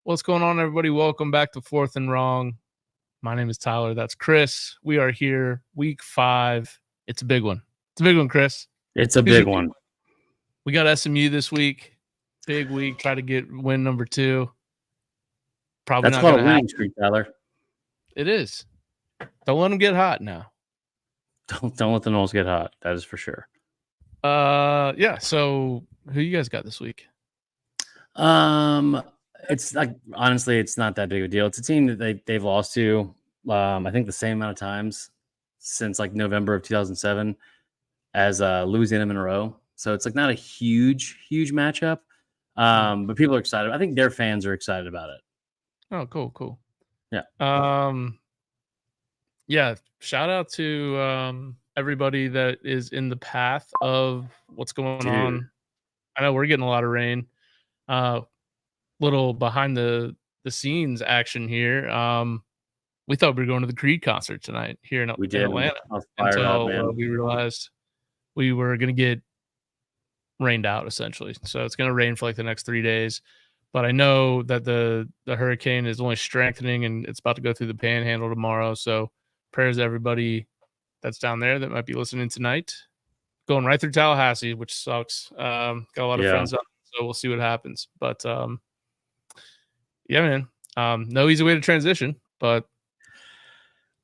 What's going on, everybody? Welcome back to Fourth and Wrong. My name is Tyler. That's Chris. We are here, week 5. It's a big one. It's a big one, Chris. It's a big one. We got SMU this week. Big week. Try to get win number 2. Probably That's not called a winning streak, Tyler. It is. Don't let them get hot now. Don't let the Knowles get hot. That is for sure. Yeah. So who you guys got this week? It's like, honestly, it's not that big of a deal. It's a team that they've lost to, I think the same amount of times since like November of 2007 as Louisiana Monroe. So it's like not a huge matchup. But people are excited. I think their fans are excited about it. Oh, cool. Yeah. Yeah. Shout out to everybody that is in the path of what's going on. I know we're getting a lot of rain. Little behind the scenes action here. We thought we were going to the Creed concert tonight here in Atlanta until we realized we were going to get rained out essentially. So it's going to rain for like the next 3 days. But I know that the hurricane is only strengthening and it's about to go through the Panhandle tomorrow. So prayers to everybody that's down there that might be listening tonight. Going right through Tallahassee, which sucks. Got a lot of friends up, so we'll see what happens. But yeah, man. No easy way to transition, but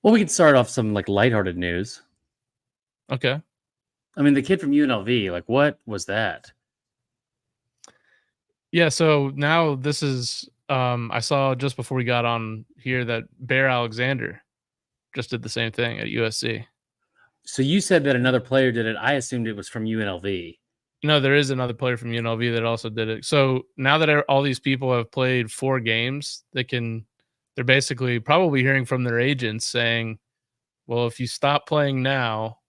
we could start off some like lighthearted news. Okay. I mean, the kid from UNLV, like, what was that? Yeah, so now this is I saw just before we got on here that Bear Alexander just did the same thing at USC. So you said that another player did it. I assumed it was from UNLV. No, there is another player from UNLV that also did it. So now that all these people have played 4 games, they're basically probably hearing from their agents saying, well, if you stop playing now,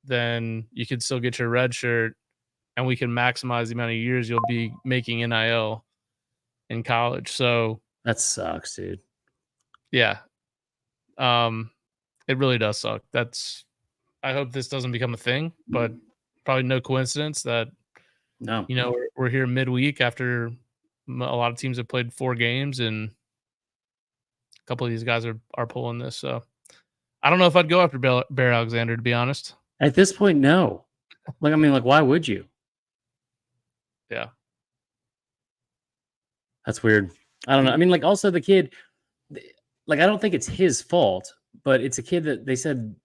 then you can still get your red shirt and we can maximize the amount of years you'll be making NIL in college. So that sucks, dude. Yeah. It really does suck. I hope this doesn't become a thing, but probably no coincidence that we're here midweek after a lot of teams have played 4 games and a couple of these guys are pulling this. So I don't know if I'd go after Bear Alexander, to be honest. At this point, no. Why would you? Yeah. That's weird. I don't know. I mean, also the kid, I don't think it's his fault, but it's a kid that they said,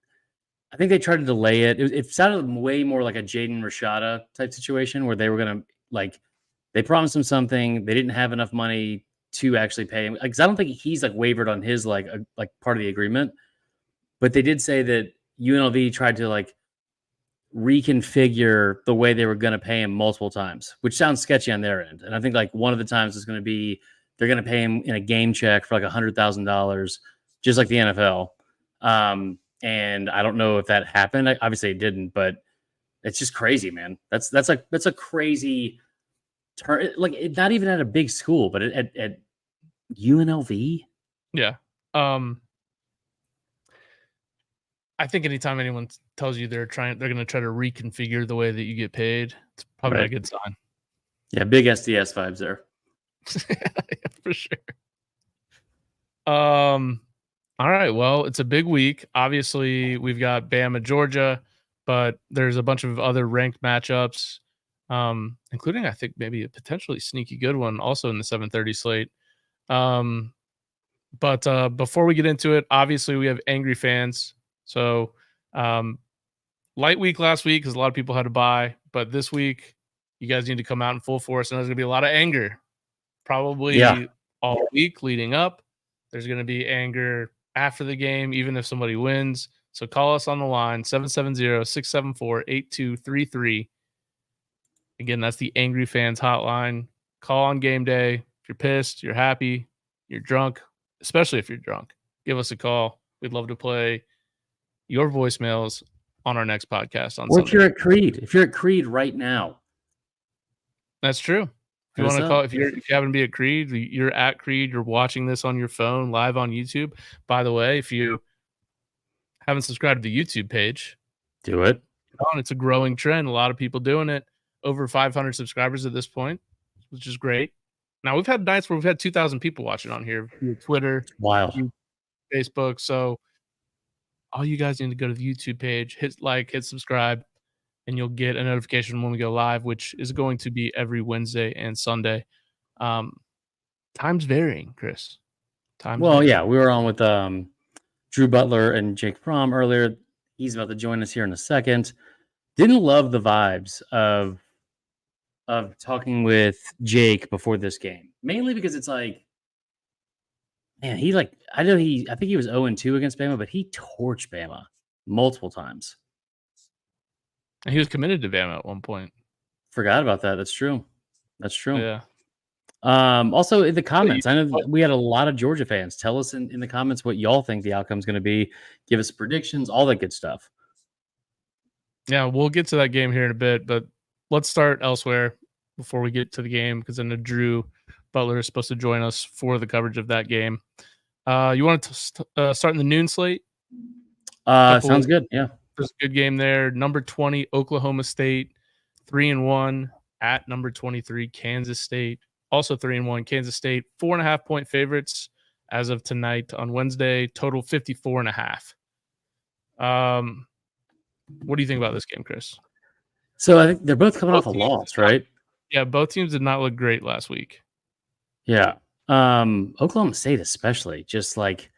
I think they tried to delay it. It sounded way more like a Jaden Rashada type situation where they were going to, they promised him something. They didn't have enough money to actually pay him. Because I don't think he's wavered on his part of the agreement. But they did say that UNLV tried to reconfigure the way they were going to pay him multiple times, which sounds sketchy on their end. And I think one of the times is going to be they're going to pay him in a game check for $100,000, just like the NFL. And I don't know if that happened. Obviously it didn't, but it's just crazy, man. That's a crazy turn. Not even at a big school, but at UNLV. Yeah. I think anytime anyone tells you they're going to try to reconfigure the way that you get paid, it's probably not a good sign. Yeah, big SDS vibes there. Yeah, for sure. All right, well, it's a big week. Obviously, we've got Bama, Georgia, but there's a bunch of other ranked matchups, including I think maybe a potentially sneaky good one also in the 7:30 slate. But before we get into it, obviously we have angry fans. So light week last week because a lot of people had to buy, but this week you guys need to come out in full force, and there's going to be a lot of anger probably all week leading up. There's going to be anger after the game, even if somebody wins. So call us on the line, 770-674-8233. Again, that's the Angry Fans hotline. Call on game day. If you're pissed, you're happy, you're drunk, especially if you're drunk, give us a call. We'd love to play your voicemails on our next podcast on Sunday. If you're at Creed right now. That's true. If you want to call, if you happen to be at Creed, you're at Creed, you're watching this on your phone live on YouTube. By the way, if you haven't subscribed to the YouTube page, do it. It's a growing trend. A lot of people doing it. Over 500 subscribers at this point, which is great. Now we've had nights where we've had 2,000 people watching on here via Twitter, Wild. via Facebook. So all you guys need to go to the YouTube page, hit like, hit subscribe, and you'll get a notification when we go live, which is going to be every Wednesday and Sunday. Um, times varying, Chris. Times Well, varying. yeah, we were on with Drew Butler and Jake Fromm earlier. He's about to join us here in a second. Didn't love the vibes of talking with Jake before this game, mainly because it's like, man, I think he was 0-2 against Bama, but he torched Bama multiple times. And he was committed to Bama at one point. Forgot about that. That's true. Yeah. Also in the comments, I know we had a lot of Georgia fans. Tell us in the comments what y'all think the outcome's going to be. Give us predictions, all that good stuff. Yeah, we'll get to that game here in a bit, but let's start elsewhere before we get to the game because I know Drew Butler is supposed to join us for the coverage of that game. You want to start in the noon slate? Sounds good. Yeah. There's a good game there. Number 20, Oklahoma State, 3-1 at number 23, Kansas State. Also 3-1, Kansas State, 4.5-point favorites as of tonight on Wednesday. Total 54.5. What do you think about this game, Chris? So I think they're both coming off a loss, right? Yeah, both teams did not look great last week. Yeah. Oklahoma State especially, just like,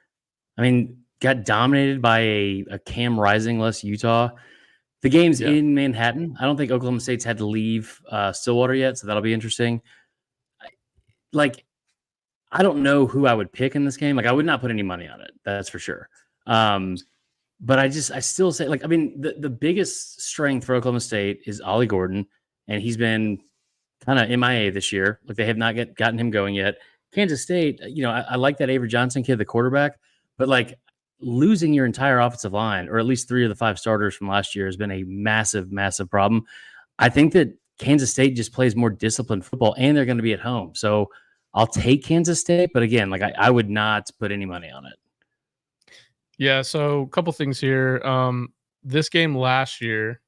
I mean, got dominated by a Cam Rising-less Utah. The game's in Manhattan. I don't think Oklahoma State's had to leave Stillwater yet, so that'll be interesting. I don't know who I would pick in this game. I would not put any money on it. That's for sure. But I still say, the biggest strength for Oklahoma State is Ollie Gordon, and he's been kind of MIA this year. They have not gotten him going yet. Kansas State, I like that Avery Johnson kid, the quarterback, but losing your entire offensive line, or at least 3 of the 5 starters from last year, has been a massive, massive problem. I think that Kansas State just plays more disciplined football, and they're going to be at home. So I'll take Kansas State, but again, I would not put any money on it. Yeah, so a couple things here. This game last year,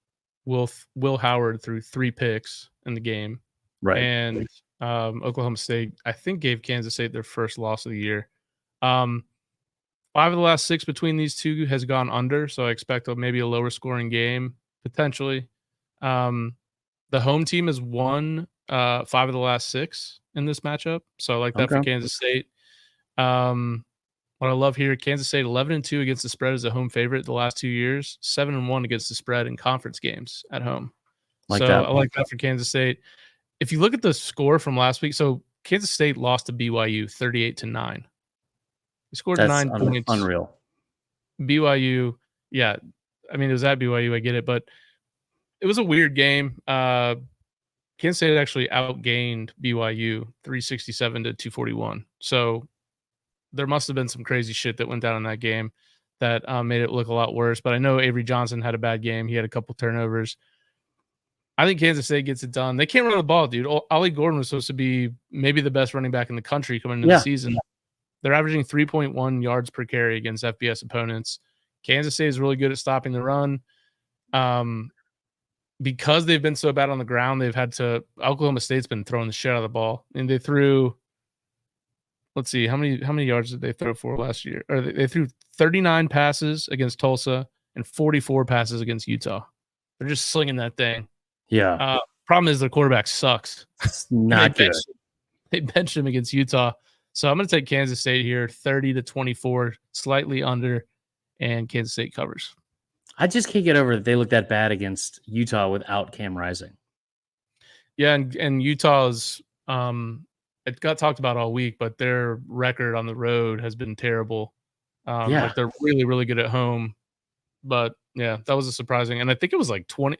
Will Howard threw 3 picks in the game. Right. And Oklahoma State, I think, gave Kansas State their first loss of the year. 5 of the last 6 between these two has gone under, so I expect maybe a lower scoring game, potentially. The home team has won 5 of the last 6 in this matchup, so I like that for Kansas State. What I love here, Kansas State 11-2 against the spread as a home favorite the last 2 years, 7-1 against the spread in conference games at home. I like that for Kansas State. If you look at the score from last week, so Kansas State lost to BYU 38-9. They scored 9 points. Unreal. BYU, yeah. I mean, it was at BYU, I get it, but it was a weird game. Kansas State actually outgained BYU 367-241. So there must have been some crazy shit that went down in that game that made it look a lot worse. But I know Avery Johnson had a bad game. He had a couple turnovers. I think Kansas State gets it done. They can't run the ball, dude. Ollie Gordon was supposed to be maybe the best running back in the country coming into the season. They're averaging 3.1 yards per carry against FBS opponents. Kansas State is really good at stopping the run. Because they've been so bad on the ground, Oklahoma State's been throwing the shit out of the ball. And they threw, let's see, how many yards did they throw for last year? Or they threw 39 passes against Tulsa and 44 passes against Utah. They're just slinging that thing. Yeah. Problem is their quarterback sucks. It's not good. They benched him against Utah. So I'm going to take Kansas State here, 30-24, slightly under, and Kansas State covers. I just can't get over that they look that bad against Utah without Cam Rising. Yeah, and Utah's it got talked about all week, but their record on the road has been terrible. They're really, really good at home. But yeah, that was a surprising. And I think it was 20.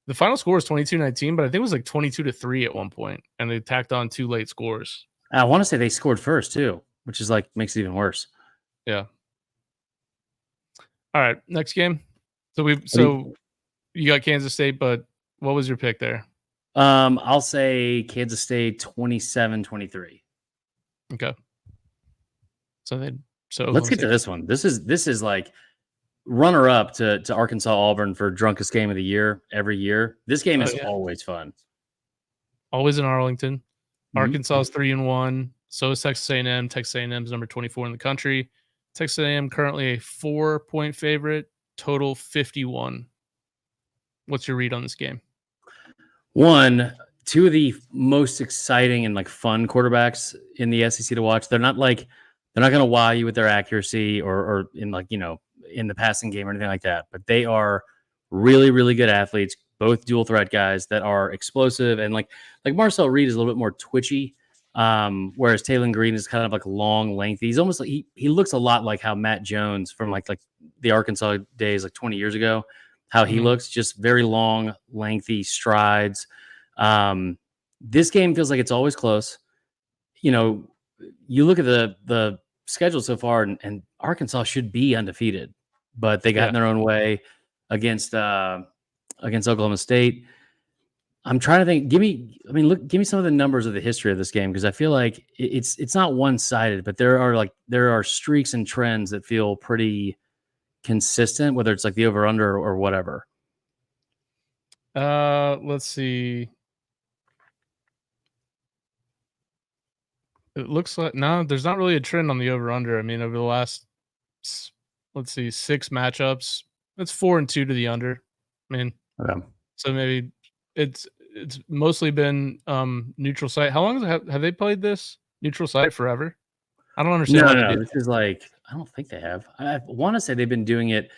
The final score was 22-19, but I think it was 22-3 at one point, and they tacked on 2 late scores. I want to say they scored first too, which is makes it even worse. Yeah. All right, next game. So you got Kansas State, but what was your pick there? I'll say Kansas State 27-23. Okay. So let's get to this one. This is runner up to Arkansas Auburn for drunkest game of the year every year. This game is always fun. Always in Arlington. Mhm. Arkansas is 3-1. So is Texas A&M. Texas A&M is number 24 in the country. Texas A&M currently a 4-point favorite. Total 51. What's your read on this game? One, two of the most exciting and like fun quarterbacks in the SEC to watch. They're not going to wow you with their accuracy or in like in the passing game or anything like that. But they are really really good athletes. Both dual threat guys that are explosive and like Marcel Reed is a little bit more twitchy. Whereas Taylor Green is kind of like long, lengthy. He's almost like he looks a lot like how Matt Jones from like the Arkansas days, like 20 years ago, how he Mhm. looks, just very long, lengthy strides. This game feels like it's always close. You know, you look at the schedule so far, and Arkansas should be undefeated, but they got Yeah. in their own way against Oklahoma State. I'm trying to think. Give me some of the numbers of the history of this game because I feel like it's not one sided, but there are streaks and trends that feel pretty consistent, whether it's like the over under or whatever. Let's see. It looks like no, there's not really a trend on the over under. I mean, over the last s- let's see, 6 matchups, it's 4-2 to the under. I mean, Okay. so maybe it's mostly been neutral site. How long have they played this neutral site forever? I don't understand No, why no, they do no. This that. is like I don't think they have. I want to say they've been doing it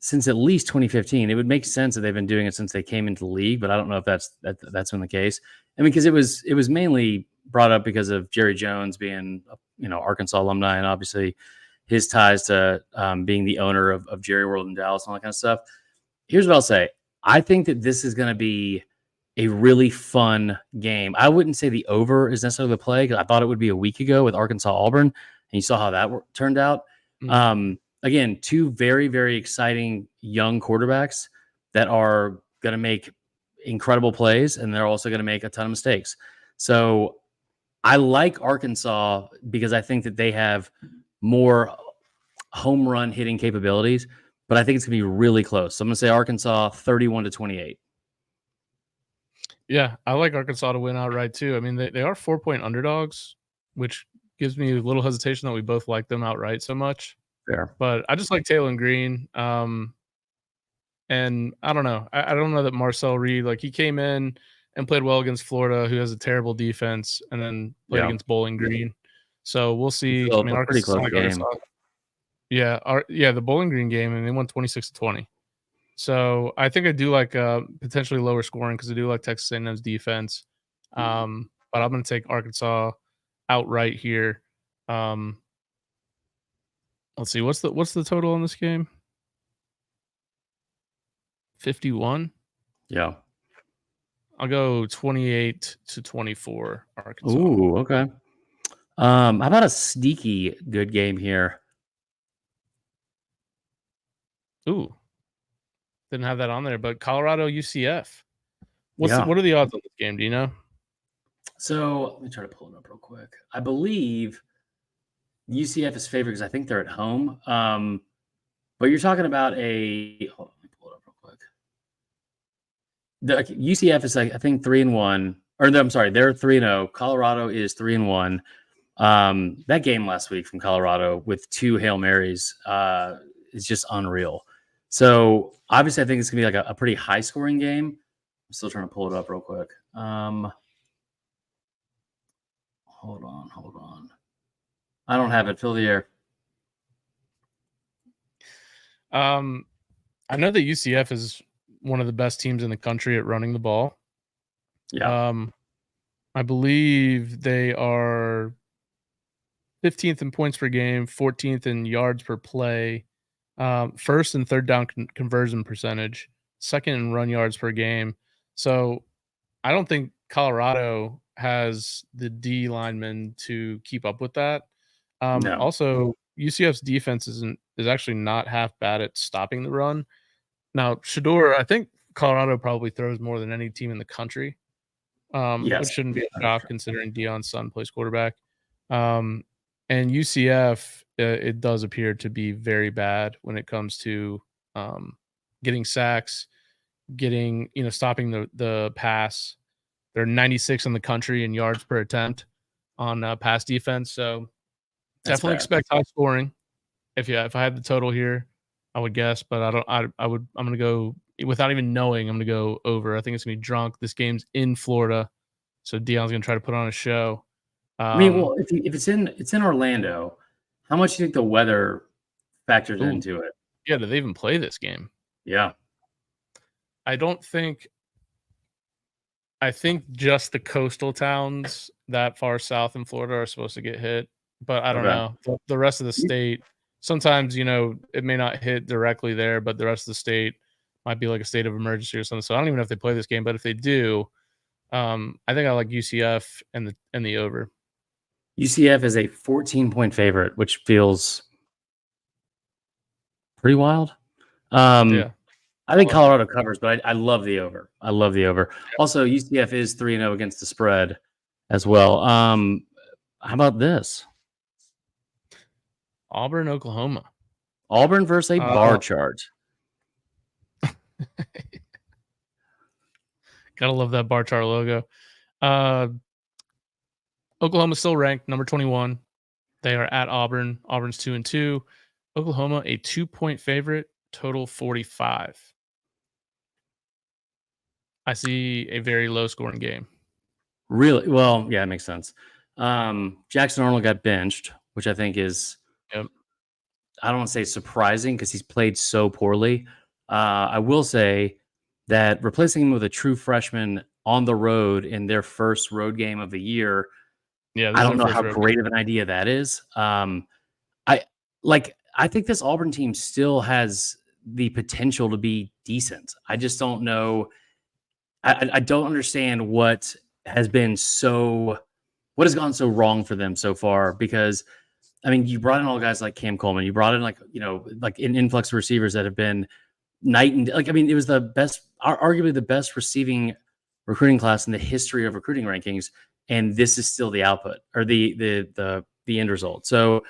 since at least 2015. It would make sense that they've been doing it since they came into the league, but I don't know if that's been the case. I mean, because it was mainly brought up because of Jerry Jones being Arkansas alumni and obviously his ties to being the owner of Jerry World in Dallas and all that kind of stuff. Here's what I'll say. I think that this is going to be a really fun game. I wouldn't say the over is necessarily the play because I thought it would be a week ago with Arkansas Auburn, and you saw how that turned out. Mhm. Again, two very, very exciting young quarterbacks that are going to make incredible plays, and they're also going to make a ton of mistakes. So I like Arkansas because I think that they have more home run hitting capabilities, but I think it's going to be really close. So I'm going to say Arkansas 31-28. Yeah, I like Arkansas to win outright too. I mean, they are 4-point underdogs, which gives me a little hesitation that we both like them outright so much. Fair. But I just like Taylor Green. And I don't know. I don't know that Marcel Reed, like he came in and played well against Florida, who has a terrible defense, and then played Yeah. against Bowling Green. So we'll It's see. I mean, a pretty Arkansas, close like Arkansas, game. yeah, the Bowling Green game, and they won 26-20. So I think I do like potentially lower scoring because I do like Texas A&M's defense. But I'm going to take Arkansas outright here. Um, let's see, what's the total on this game? 51. Yeah. I'll go 28-24 Arkansas. Ooh, okay. How about a sneaky good game here? Ooh, didn't have that on there, but Colorado UCF. Yeah. What are the odds on this game? Do you know? So let me try to pull it up real quick. I believe UCF is favored because I think they're at home. But you're talking about hold on, let me pull it up real quick. The UCF is like I think 3-1, or no, I'm sorry, they're 3-0. Colorado is 3-1. That game last week from Colorado with 2 Hail Marys is just unreal. So obviously, I think it's gonna be like a pretty high scoring game. I'm still trying to pull it up real quick. Hold on, hold on. I don't have it. Fill the air. Um, I know that UCF is one of the best teams in the country at running the ball. Yeah, Um, I believe they are 15th in points per game, 14th in yards per play, first and third down conversion percentage, second in run yards per game. So I don't think Colorado has the D linemen to keep up with that. no, Also, UCF's defense is actually not half bad at stopping the run. Now, Shador, I think Colorado probably throws more than any team in the country, which yes, shouldn't be a that is shock true. considering Deion's son plays quarterback. Um, and UCF, it does appear to be very bad when it comes to getting sacks, getting stopping the pass. They're 96 in the country in yards per attempt on pass defense. So That's definitely fair. expect high scoring. If I had the total here, I would guess, but I don't. I'm gonna go without even knowing. I'm gonna go over. I think it's gonna be drunk. This game's in Florida, so Dion's gonna try to put on a show. I mean, Um, well, if it's in Orlando, how much do you think the weather factors ooh, into it? yeah. Do they even play this game? Yeah. I don't think. I think just the coastal towns that far south in Florida are supposed to get hit, but I don't Okay. know. The rest of the state, sometimes, it may not hit directly there, but the rest of the state might be like a state of emergency or something. So I don't even know if they play this game, but if they do, I think I like UCF and the over. UCF is a 14-point favorite, which feels pretty wild. Yeah, I I think love it. Colorado covers, but I love the over. I love the over. Also, UCF is 3-0 against the spread as well. How about this? Auburn, Oklahoma. Auburn versus a bar Uh, chart. Gotta love that bar chart logo. Uh, Oklahoma's still ranked number 21. They are at Auburn. Auburn's 2-2. Oklahoma, a 2-point favorite, total 45. I see a very low scoring game. Really? Well, yeah, it makes sense. Jackson Arnold got benched, which I think is, Yep. I don't want to say surprising because he's played so poorly. I will say that replacing him with a true freshman on the road in their first road game of the year, Yeah, this I is don't their know first how road game. great of an idea that is. I I think this Auburn team still has the potential to be decent. I just don't know. I don't understand what has gone so wrong for them so far because I mean, you brought in all guys like Cam Coleman. You brought in like an influx of receivers that have been night and like I mean, it was the best, arguably the best receiving recruiting class in the history of recruiting rankings, and this is still the output or the end result. So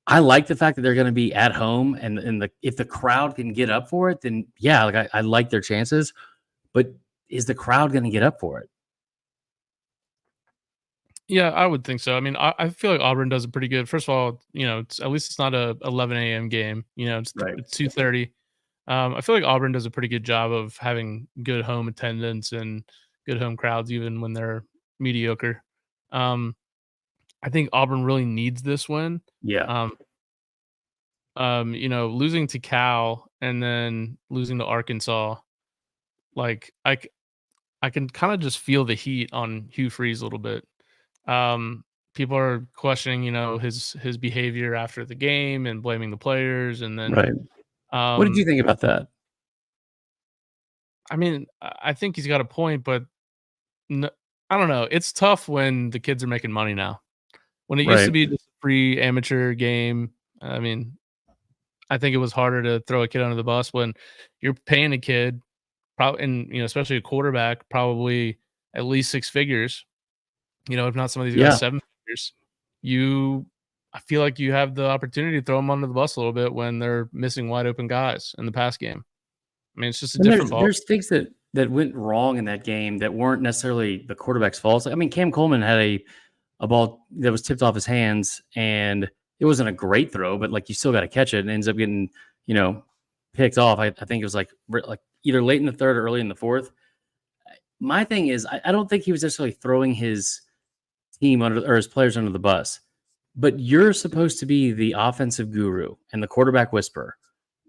I like the fact that they're going to be at home, and if the crowd can get up for it, then yeah, like I like their chances. But is the crowd going to get up for it? Yeah, I would think so. I mean, I feel like Auburn does it pretty good. First of all, at least it's not a 11 a.m. game. Right. It's 2:30. I feel like Auburn does a pretty good job of having good home attendance and good home crowds, even when they're mediocre. Um, I think Auburn really needs this win. Yeah. Um, losing to Cal and then losing to Arkansas, like I can kind of just feel the heat on Hugh Freeze a little bit. Um, People are questioning, his behavior after the game and blaming the players, and then, Right. What did you um, think about that? I mean, I think he's got a point, but n I don't know. It's tough when the kids are making money now. When it used to Right. be just a free amateur game, I mean, I think it was harder to throw a kid under the bus when you're paying a kid, probably, and especially a quarterback, probably at least six figures. If not some of these guys Yeah. 7 figures, you I feel like you have the opportunity to throw them under the bus a little bit when they're missing wide open guys in the pass game. I mean, it's just a And different there's ball. there's things that went wrong in that game that weren't necessarily the quarterback's fault. I mean, Cam Coleman had a ball that was tipped off his hands, and it wasn't a great throw, but like you still got to catch it, and ends up getting you know picked off. I think it was like either late in the third or early in the fourth. My thing is, I don't think he was necessarily throwing his team under or his players under the bus, but you're supposed to be the offensive guru and the quarterback whisperer.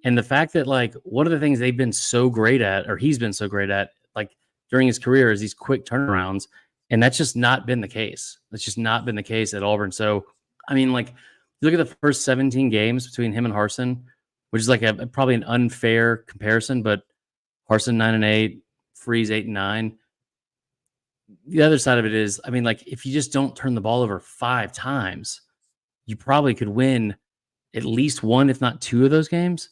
And the fact that like one of the things they've been so great at, or he's been so great at, like during his career, is these quick turnarounds, and that's just not been the case. That's just not been the case at Auburn. So, I mean, like you look at the first 17 games between him and Harsin, which is like probably an unfair comparison, but Harsin 9-8, Freeze 8-9. The other side of it is, I mean, like if you just don't turn the ball over 5 times, you probably could win at least one, if not two of those games.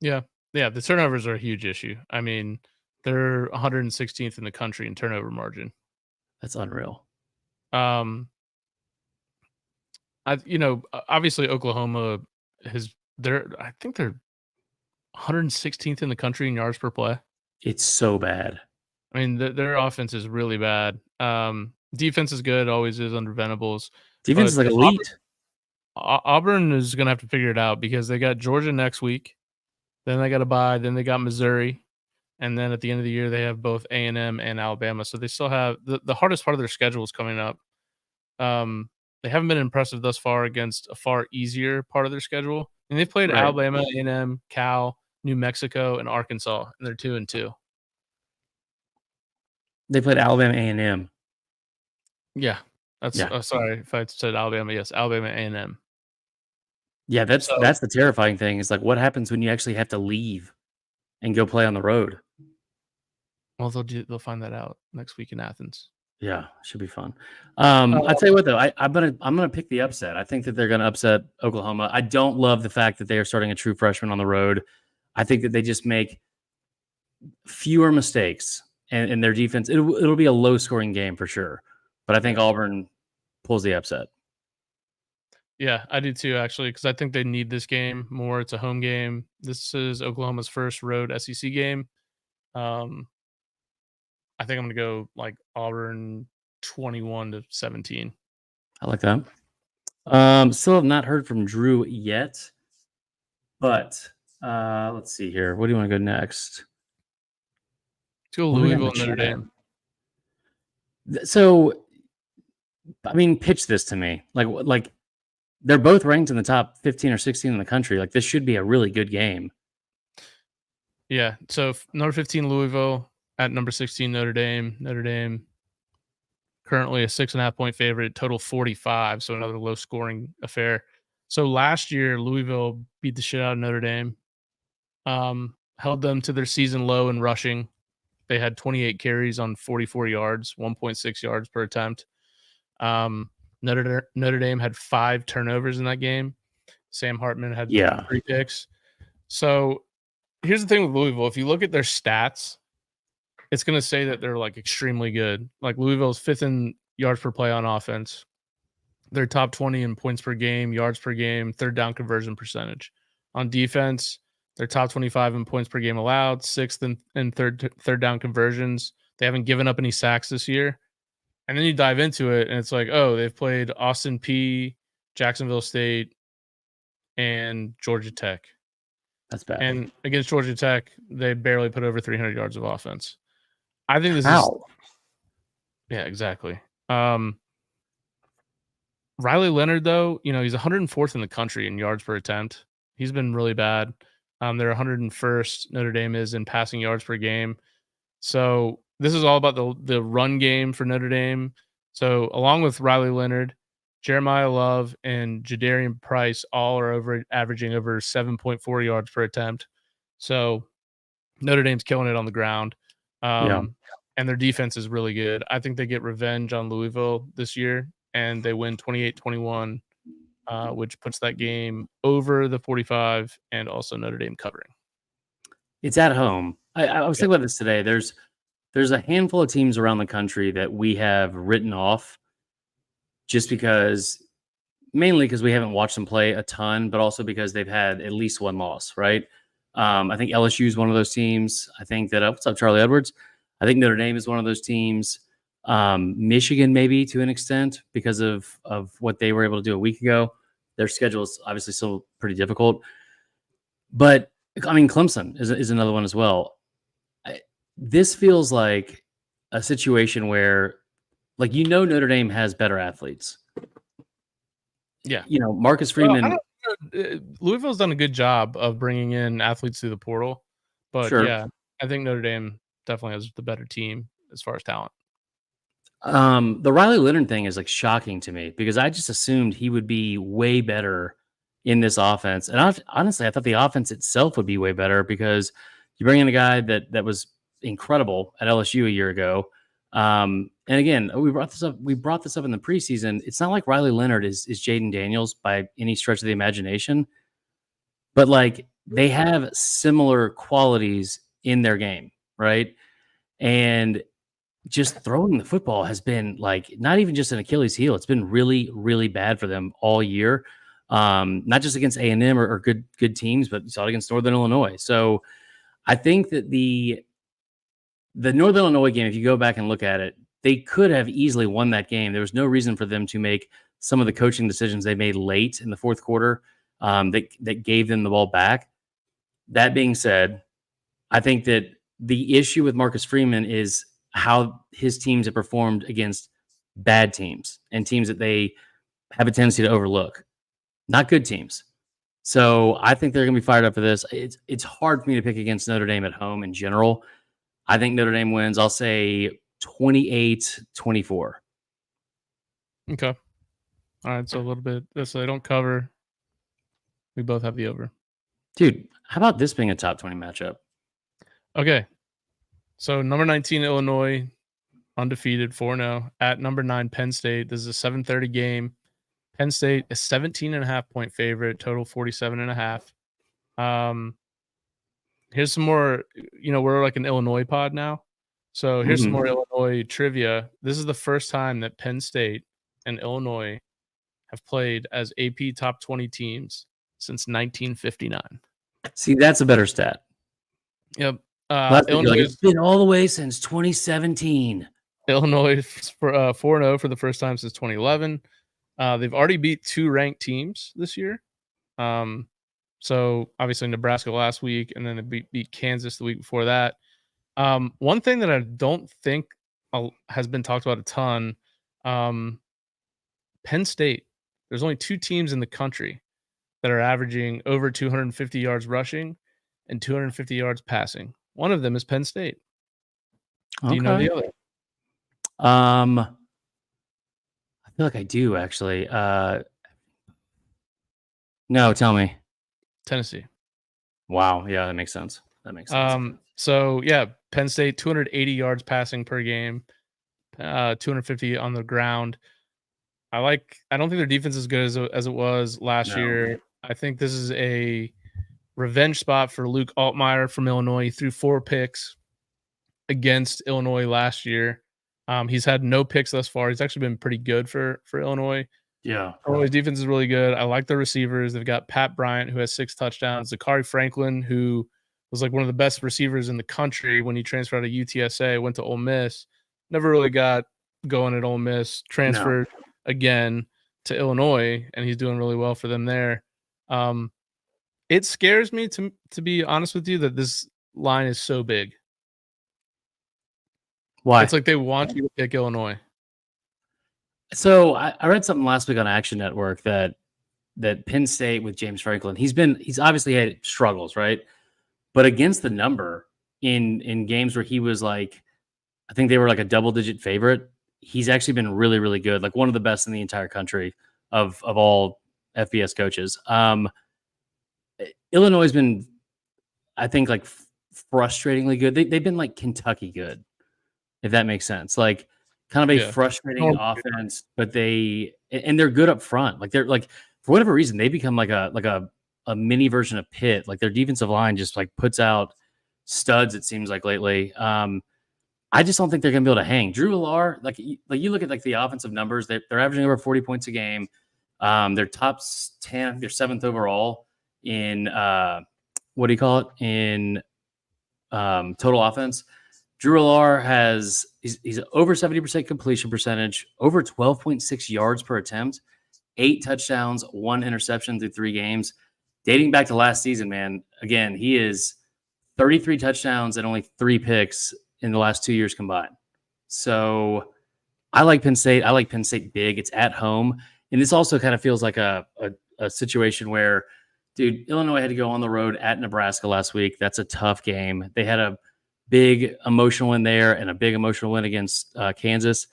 Yeah. Yeah, the turnovers are a huge issue. I mean, they're 116th in the country in turnover margin. That's unreal. Um, obviously Oklahoma I think they're 116th in the country in yards per play. It's so bad. I mean, their offense is really bad. Defense is good, always is under Venables, Defense is but like elite. Auburn is gonna have to figure it out because they got Georgia next week, then they got a bye, then they got Missouri, and then at the end of the year they have both A&M and Alabama. So they still have the hardest part of their schedule is coming up. Um, they haven't been impressive thus far against a far easier part of their schedule, and they've played Right. Alabama, A&M, Cal, New Mexico, and Arkansas, and they're 2-2. They played Alabama A&M. Yeah, that's Yeah. sorry if I said Alabama. Yes, Alabama, A&M. Yeah, that's So, that's the terrifying thing is, like, what happens when you actually have to leave and go play on the road? well, they'll find that out next week in Athens. Yeah, should be fun. Uh, I tell you what though, I'm gonna pick the upset. I think that they're gonna upset Oklahoma. I don't love the fact that they are starting a true freshman on the road. I think that they just make fewer mistakes and their defense. It'll be a low scoring game for sure. But I think yeah, Auburn pulls the upset. yeah, I do too, actually, because I think they need this game more. It's a home game. This is Oklahoma's first road SEC game. Um, I think I'm gonna go like Auburn 21-17. I like that. Still have not heard from Drew yet, but let's see here. What do you want to go next? Let's go What do we got in Louisville, the Notre chat? Dame. So, I mean, pitch this to me. Like they're both ranked in the top 15 or 16 in the country. Like this should be a really good game. Yeah, so number 15 Louisville at number 16 Notre Dame. Notre Dame currently a 6.5 point favorite, total 45, so another low scoring affair. So last year Louisville beat the shit out of Notre Dame. Held them to their season low in rushing. They had 28 carries on 44 yards, 1.6 yards per attempt. Notre Dame had 5 turnovers in that game. Sam Hartman had Yeah. 3 picks. So here's the thing with Louisville. If you look at their stats, it's going to say that they're like extremely good. Like Louisville's 5th in yards per play on offense. They're top 20 in points per game, yards per game, third down conversion percentage. On defense, they're top 25 in points per game allowed, 6th in third down conversions. They haven't given up any sacks this year. And then you dive into it, and it's like, oh, they've played Austin P, Jacksonville State, and Georgia Tech. That's bad. And against Georgia Tech, they barely put over 300 yards of offense. I think this is How? yeah, exactly. Riley Leonard, though, he's 104th in the country in yards per attempt. He's been really bad. They're 101st. Notre Dame is in passing yards per game. So this is all about the run game for Notre Dame. So along with Riley Leonard, Jeremiah Love and Jadarian Price all are averaging over 7.4 yards per attempt. So Notre Dame's killing it on the ground. Yeah. And their defense is really good. I think they get revenge on Louisville this year and they win 28-21, which puts that game over the 45 and also Notre Dame covering. It's at home. I was Yep. thinking about this today. There's a handful of teams around the country that we have written off just because mainly because we haven't watched them play a ton, but also because they've had at least one loss, right? I think LSU is one of those teams. I think that what's up, Charlie Edwards? I think Notre Dame is one of those teams. Michigan, maybe to an extent, because of what they were able to do a week ago. Their schedule is obviously still pretty difficult. But I mean, Clemson is another one as well. This feels like a situation where, like, Notre Dame has better athletes. Yeah. Marcus Freeman. Louisville's done a good job of bringing in athletes through the portal, but Sure. yeah, I think Notre Dame definitely has the better team as far as talent. The Riley Leonard thing is like shocking to me because I just assumed he would be way better in this offense. And honestly, I thought the offense itself would be way better because you bring in a guy that was incredible at LSU a year ago. And again, we brought this up in the preseason. It's not like Riley Leonard is Jaden Daniels by any stretch of the imagination, but like they have similar qualities in their game, right? And just throwing the football has been like not even just an Achilles heel. It's been really, really bad for them all year. Not just against A&M or good teams, but you saw it against Northern Illinois. So I think that the the Northern Illinois game, if you go back and look at it, they could have easily won that game. There was no reason for them to make some of the coaching decisions they made late in the fourth quarter that gave them the ball back. That being said, I think that the issue with Marcus Freeman is how his teams have performed against bad teams and teams that they have a tendency to overlook, not good teams. So I think they're going to be fired up for this. It's hard for me to pick against Notre Dame at home in general. I think Notre Dame wins. I'll say 28-24. Okay. All right. So a little bit. So they don't cover. We both have the over. Dude, how about this being a top 20 matchup? Okay. So number 19, Illinois, undefeated, 4-0 at number 9, Penn State. This is a 7:30 game. Penn State is 17.5-point favorite, total 47.5. Here's some more, we're like an Illinois pod now. So here's some more Illinois trivia. This is the first time that Penn State and Illinois have played as AP top 20 teams since 1959. See, that's a better stat. Yep. Illinois, it's been all the way since 2017. Illinois for 4-0 for the first time since 2011. They've already beat 2 ranked teams this year. So obviously Nebraska last week, and then they beat Kansas the week before that. One thing that I don't think has been talked about a ton, Penn State. There's only 2 teams in the country that are averaging over 250 yards rushing and 250 yards passing. One of them is Penn State. Do you know the other? I feel like I do, actually. No, tell me. Tennessee. Wow. Yeah, that makes sense. So, yeah, Penn State, 280 yards passing per game, 250 on the ground. I don't think their defense is as good as it was last year. I think this is a revenge spot for Luke Altmaier from Illinois. He threw 4 picks against Illinois last year. He's had no picks thus far. He's actually been pretty good for Illinois. Yeah. Illinois' defense is really good. I like their receivers. They've got Pat Bryant, who has 6 touchdowns. Zachary Franklin, who was like one of the best receivers in the country when he transferred out of UTSA, went to Ole Miss. Never really got going at Ole Miss. Transferred again to Illinois, and he's doing really well for them there. It scares me, to be honest with you, that this line is so big. Why? It's like they want you to pick Illinois. So I read something last week on Action Network that Penn State with James Franklin, he's obviously had struggles, right? But against the number in games where he was like, I think they were like a double-digit favorite, he's actually been really, really good, like one of the best in the entire country of all FBS coaches. Illinois has been, I think, like frustratingly good. They've been like Kentucky good, if that makes sense. Like kind of a frustrating offense, but they're good up front. Like they're like, for whatever reason, they become like a mini version of Pitt. Like their defensive line just like puts out studs, it seems like lately. I just don't think they're going to be able to hang. Drew Allar, like you look at like the offensive numbers, they're averaging over 40 points a game. They're top 10, they're 7th overall in what do you call it, in total offense. Drew Allar he's over 70% completion percentage, over 12.6 yards per attempt, 8 touchdowns, 1 interception through 3 games. Dating back to last season, man, again, he is 33 touchdowns and only 3 picks in the last 2 years combined. So I like Penn State. I like Penn State big. It's at home. And this also kind of feels like a situation where, dude, Illinois had to go on the road at Nebraska last week. That's a tough game. They had a big emotional win there and a big emotional win against Kansas.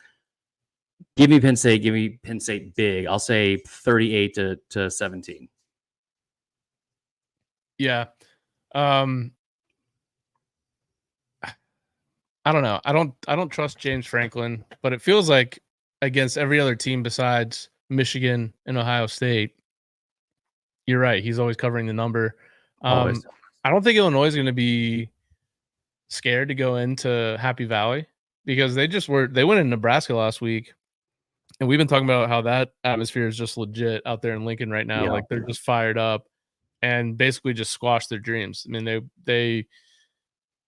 Give me Penn State. Give me Penn State big. I'll say 38-17. Yeah. I don't know. I don't trust James Franklin, but it feels like against every other team besides Michigan and Ohio State, you're right. He's always covering the number. I don't think Illinois is going to be scared to go into Happy Valley because they went in Nebraska last week, and we've been talking about how that atmosphere is just legit out there in Lincoln right now. Yeah. Like they're just fired up and basically just squashed their dreams. I mean, they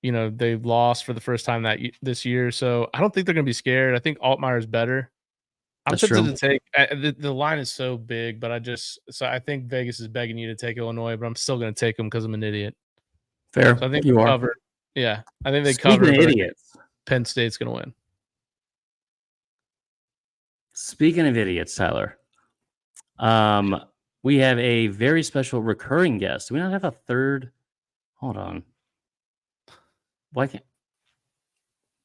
they lost for the first time this year. So I don't think they're going to be scared. I think Altmaier's better. I'm That's tempted true. to take the line is so big, but I think Vegas is begging you to take Illinois, but I'm still going to take them because I'm an idiot. Fair. So I think You they are. cover. Yeah, I think they Speaking cover, of but I think idiots. Penn State's going to win. Speaking of idiots, Tyler. We have a very special recurring guest. Do we not have a third? Hold on. Why can't?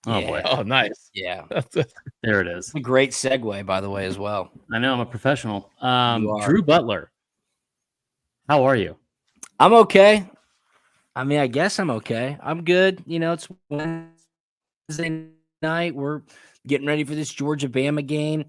Oh boy. Oh, nice. Yeah. There it is. A great segue, by the way, as well. I know I'm a professional. You are. Drew Butler. How are you? I'm okay. I mean, I guess I'm okay. I'm good. It's Wednesday night. We're getting ready for this Georgia Bama game.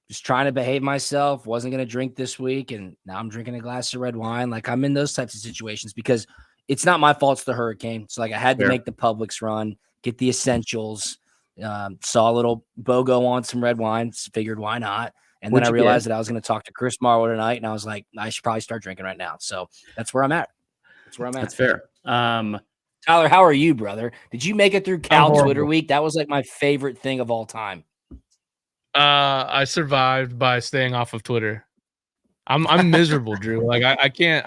Just trying to behave myself. Wasn't going to drink this week, and now I'm drinking a glass of red wine. Like, I'm in those types of situations because it's not my fault. It's the hurricane. So, like, I had to make the Publix run, get the essentials. Saw a little BOGO on some red wine. Figured why not? And then I realized that I was going to talk to Chris Marlowe tonight, and I was like, I should probably start drinking right now. So that's where I'm at. That's fair. Tyler, how are you, brother? Did you make it through Cal Twitter week? That was like my favorite thing of all time. I survived by staying off of Twitter. I'm miserable, Drew. Like I can't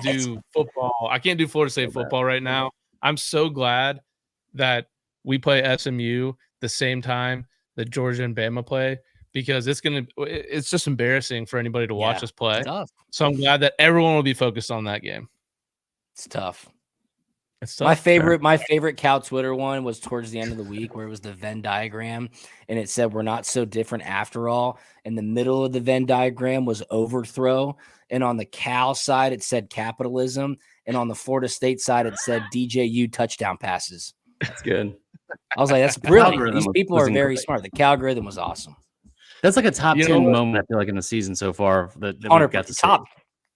do football. I can't do Florida State football right now. I'm so glad that we play SMU the same time that Georgia and Bama play, because it's just embarrassing for anybody to watch us play. So I'm glad that everyone will be focused on that game. It's tough. It's tough. My favorite Cal Twitter one was towards the end of the week, where it was the Venn diagram, and it said we're not so different after all. In the middle of the Venn diagram was overthrow, and on the Cal side it said capitalism, and on the Florida State side it said DJU touchdown passes. That's good. I was like, that's brilliant. These people are very smart. The Calgoritham was awesome. That's like a top 10 moment, I feel like, in the season so far that we've got to see.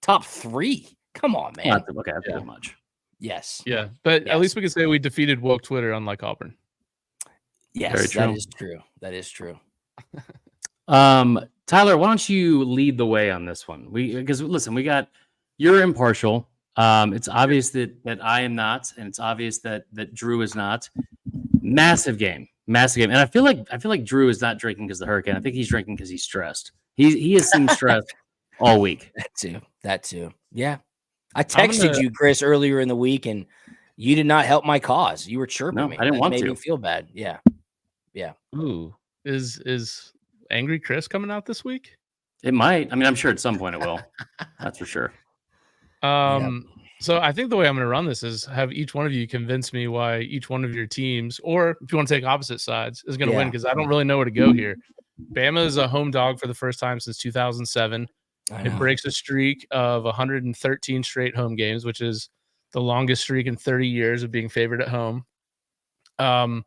Top 3. Come on, man. Okay, that's too much. Yes. Yeah, but at least we can say we defeated woke Twitter, unlike Auburn. Yes, that is true. That is true. Tyler, why don't you lead the way on this one? Because listen, you're impartial. It's obvious that I am not, and it's obvious that Drew is not. Massive game, and I feel like Drew is not drinking because of the hurricane. I think he's drinking because he's stressed. He has seemed stressed all week. That too. Yeah. I texted you, Chris, earlier in the week, and you did not help my cause. You were chirping me. I didn't want to. Made me feel bad. Yeah. Ooh, is Angry Chris coming out this week? It might. I mean, I'm sure at some point it will. That's for sure. So I think the way I'm going to run this is have each one of you convince me why each one of your teams, or if you want to take opposite sides, is going to win, because I don't really know where to go here. Bama is a home dog for the first time since 2007. It breaks a streak of 113 straight home games, which is the longest streak in 30 years of being favored at home. On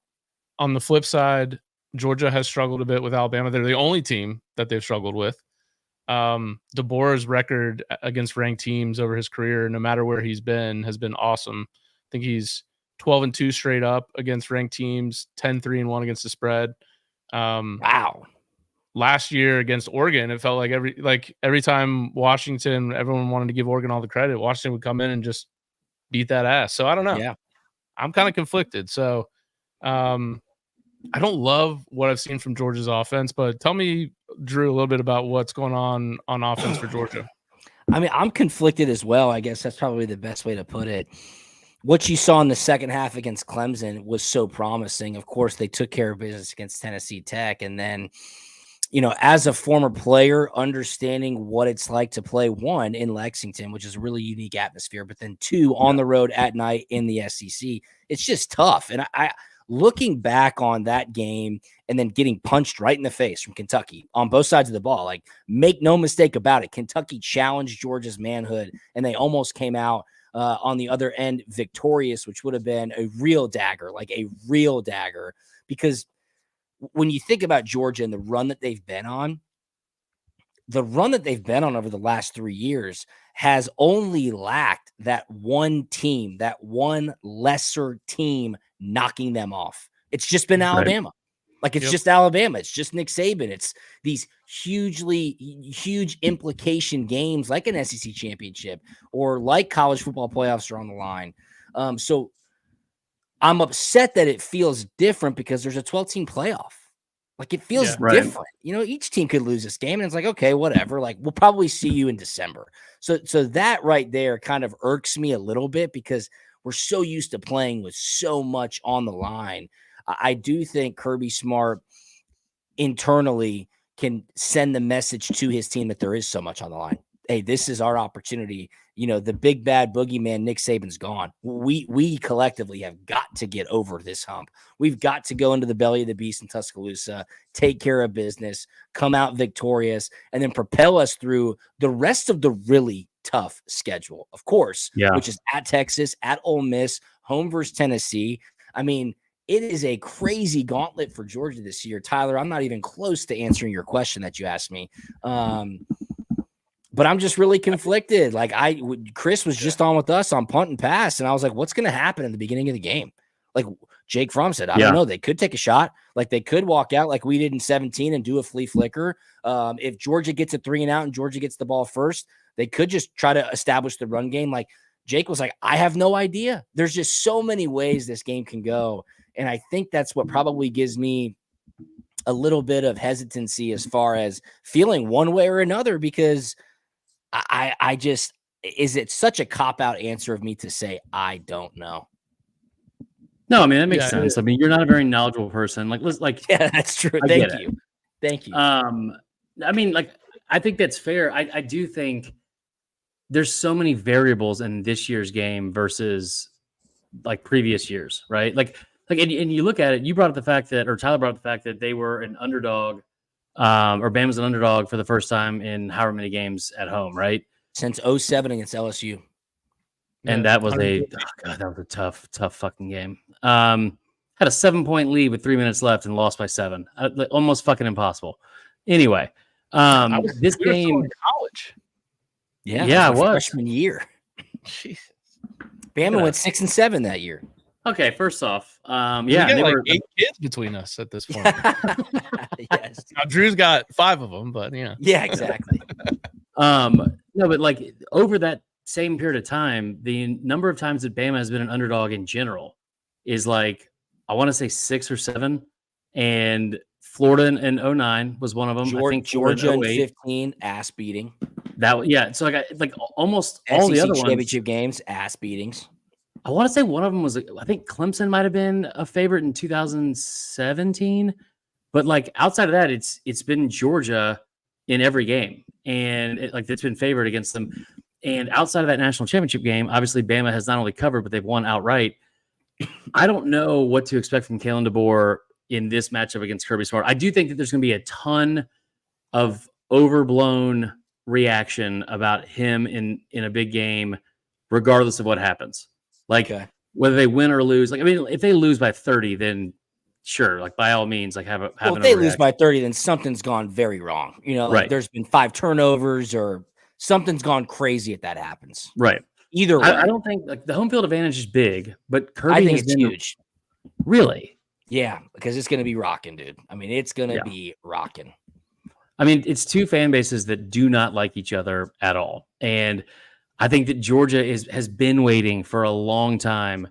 the flip side, Georgia has struggled a bit with Alabama. They're the only team that they've struggled with. DeBoer's record against ranked teams over his career, no matter where he's been, has been awesome. I think he's 12-2 straight up against ranked teams, 10-3-1 against the spread. Wow. Last year against Oregon, it felt like every time Washington, everyone wanted to give Oregon all the credit. Washington would come in and just beat that ass. So I don't know. Yeah. I'm kind of conflicted. So I don't love what I've seen from Georgia's offense, but tell me, Drew, a little bit about what's going on offense for Georgia. I mean, I'm conflicted as well. I guess that's probably the best way to put it. What you saw in the second half against Clemson was so promising. Of course, they took care of business against Tennessee Tech. And then, as a former player, understanding what it's like to play, one, in Lexington, which is a really unique atmosphere, but then two, on the road at night in the SEC, it's just tough. And I looking back on that game and then getting punched right in the face from Kentucky on both sides of the ball, like, make no mistake about it, Kentucky challenged Georgia's manhood, and they almost came out on the other end victorious, which would have been a real dagger, because when you think about Georgia and the run that they've been on over the last 3 years has only lacked that one team, that one lesser team knocking them off. It's just been Alabama. Like, it's just Alabama. It's just Nick Saban. It's these huge implication games like an SEC championship or like college football playoffs are on the line. So I'm upset that it feels different because there's a 12-team playoff. Like it feels different. You know, each team could lose this game, and it's like, okay, whatever. Like we'll probably see you in December. So that right there kind of irks me a little bit because we're so used to playing with so much on the line. I do think Kirby Smart internally can send the message to his team that there is so much on the line. Hey, this is our opportunity. You know, the big bad boogeyman, Nick Saban's gone. We collectively have got to get over this hump. We've got to go into the belly of the beast in Tuscaloosa, take care of business, come out victorious, and then propel us through the rest of the really tough schedule, of course, which is at Texas, at Ole Miss, home versus Tennessee. I mean, it is a crazy gauntlet for Georgia this year. Tyler, I'm not even close to answering your question that you asked me. But I'm just really conflicted. Like Chris was just on with us on punt and pass, and I was like, what's going to happen in the beginning of the game? Like Jake Fromm said, I don't know. They could take a shot. Like they could walk out like we did in 17 and do a flea flicker. If Georgia gets a 3 and out and Georgia gets the ball first, they could just try to establish the run game. Like Jake was like, I have no idea. There's just so many ways this game can go. And I think that's what probably gives me a little bit of hesitancy as far as feeling one way or another, because I just, is it such a cop-out answer of me to say, I don't know? No, I mean, that makes sense. I mean, you're not a very knowledgeable person. Yeah, that's true. Thank you. I mean, like, I think that's fair. I do think there's so many variables in this year's game versus like previous years, right? And you look at it, you brought up the fact that, or Tyler brought up the fact that they were an underdog, or Bama's an underdog for the first time in however many games at home, right? Since 07 against LSU. And that was that was a tough fucking game. Had a 7-point lead with 3 minutes left and lost by 7. Almost fucking impossible. Anyway, this game in college. Yeah, it was freshman year. Jesus. Bama went 6-7 that year. Okay, first off, we got like 8 kids between us at this point. Yes. Now Drew's got 5 of them, but yeah, exactly. No, but like over that same period of time, the number of times that Bama has been an underdog in general is like, I want to say 6 or 7, and Florida in 09 was one of them. I think Georgia in 15, ass beating. So like almost all the other championship games, ass beatings. I want to say one of them was, I think Clemson might have been a favorite in 2017, but like outside of that, it's been Georgia in every game, and it's been favored against them. And outside of that national championship game, obviously Bama has not only covered, but they've won outright. I don't know what to expect from Kalen DeBoer in this matchup against Kirby Smart. I do think that there's going to be a ton of overblown reaction about him in a big game, regardless of what happens. Whether they win or lose. Like, I mean, if they lose by 30, then sure, like by all means, like have if they lose by 30, then something's gone very wrong. You know, like there's been 5 turnovers or something's gone crazy if that happens. Right. Either way. I don't think like the home field advantage is big, but Kirby I think it's huge. Really? Yeah, because it's going to be rocking, dude. I mean, it's going to be rocking. I mean, it's 2 fan bases that do not like each other at all. And I think that Georgia has been waiting for a long time,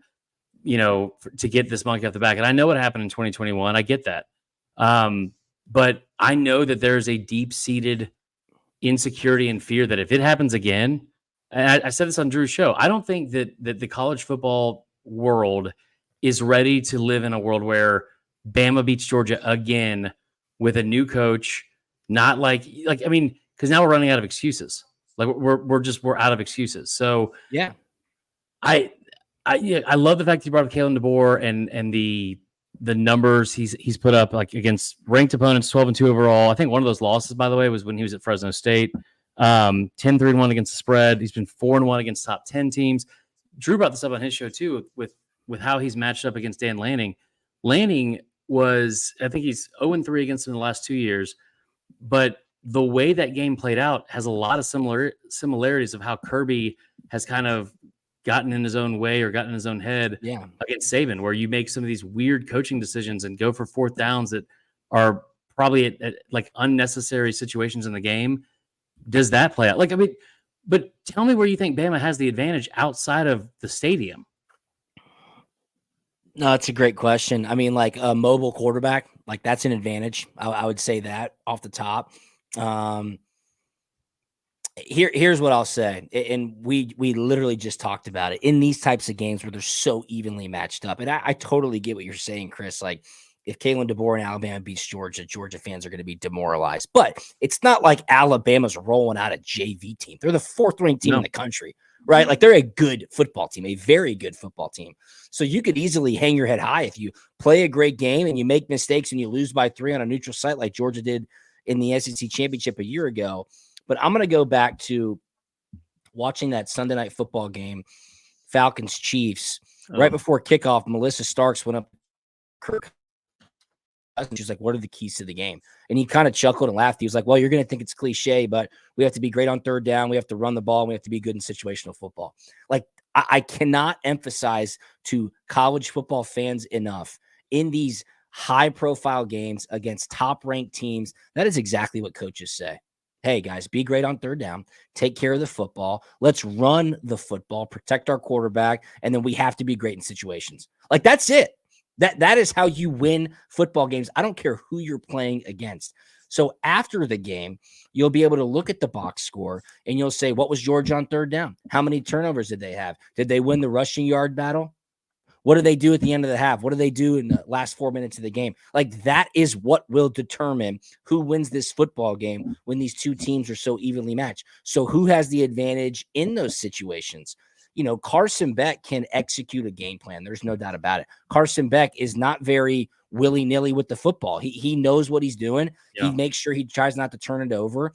to get this monkey off the back. And I know what happened in 2021. I get that. But I know that there's a deep-seated insecurity and fear that if it happens again, and I said this on Drew's show, I don't think that the college football world is ready to live in a world where Bama beats Georgia again with a new coach. Not like I mean, because now we're running out of excuses. Like we're out of excuses. So yeah, I love the fact that you brought up Kalen DeBoer and the numbers he's put up like against ranked opponents, 12-2 overall. I think one of those losses, by the way, was when he was at Fresno State. 10-3-1 against the spread. He's been 4-1 against top 10 teams. Drew brought this up on his show too with how he's matched up against Dan Lanning. Lanning was, I think he's 0-3 against him in the last 2 years, but the way that game played out has a lot of similarities of how Kirby has kind of gotten in his own way or gotten in his own head against Saban, where you make some of these weird coaching decisions and go for 4th downs that are probably at like unnecessary situations in the game. Does that play out? Like, I mean, but tell me where you think Bama has the advantage outside of the stadium. No, it's a great question. I mean, like a mobile quarterback, like that's an advantage. I would say that off the top. Um, here's what I'll say, and we literally just talked about it in these types of games where they're so evenly matched up. And I totally get what you're saying, Chris. Like if Kalen DeBoer and Alabama beats Georgia, Georgia fans are going to be demoralized. But it's not like Alabama's rolling out a JV team. They're the fourth ranked team in the country, right? Like they're a good football team, a very good football team. So you could easily hang your head high if you play a great game and you make mistakes and you lose by 3 on a neutral site like Georgia did in the SEC championship a year ago. But I'm going to go back to watching that Sunday night football game, Falcons Chiefs. Right before kickoff, Melissa Starks went up to Kirk. She's like, what are the keys to the game? And he kind of chuckled and laughed. He was like, well, you're going to think it's cliche, but we have to be great on third down. We have to run the ball. And we have to be good in situational football. Like, I cannot emphasize to college football fans enough in these high-profile games against top-ranked teams, that is exactly what coaches say. Hey, guys, be great on third down. Take care of the football. Let's run the football, protect our quarterback, and then we have to be great in situations. Like, that's it. That is how you win football games. I don't care who you're playing against. So after the game, you'll be able to look at the box score, and you'll say, what was Georgia on third down? How many turnovers did they have? Did they win the rushing yard battle? What do they do at the end of the half? What do they do in the last 4 minutes of the game? Like that is what will determine who wins this football game when these two teams are so evenly matched. So who has the advantage in those situations? You know, Carson Beck can execute a game plan. There's no doubt about it. Carson Beck is not very willy-nilly with the football. He knows what he's doing. Yeah. He makes sure he tries not to turn it over.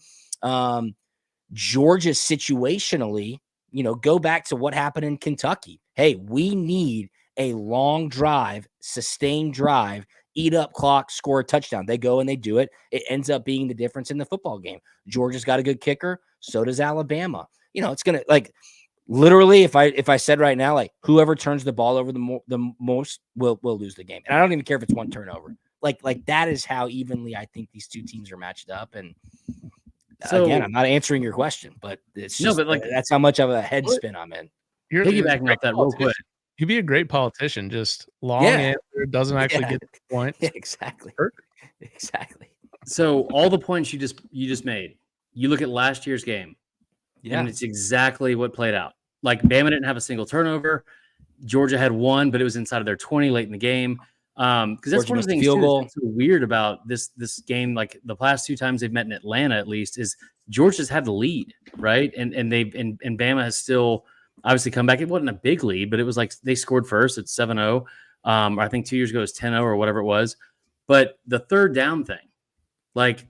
Georgia situationally, you know, go back to what happened in Kentucky. Hey, we need a long drive, sustained drive, eat up clock, score a touchdown. They go and they do it. It ends up being the difference in the football game. Georgia's got a good kicker. So does Alabama. You know, it's going to like literally if I said right now, like whoever turns the ball over the most will lose the game. And I don't even care if it's one turnover. Like that is how evenly I think these two teams are matched up. And so, again, I'm not answering your question, but it's just, but like that's how much of a head spin I'm in. You're piggybacking off that real quick. You'd be a great politician, just long answer, doesn't actually get to the point. Yeah, exactly. Perfect. Exactly. So all the points you just made, you look at last year's game, and it's exactly what played out. Like Bama didn't have a single turnover. Georgia had one, but it was inside of their 20 late in the game. Because that's one of the things that's so weird about this game. Like the last two times they've met in Atlanta, at least, is Georgia's had the lead, right? And Bama has still obviously come back. It wasn't a big lead, but it was like they scored first. It's 7-0. I think 2 years ago it was 10-0 or whatever it was. But the third down thing, like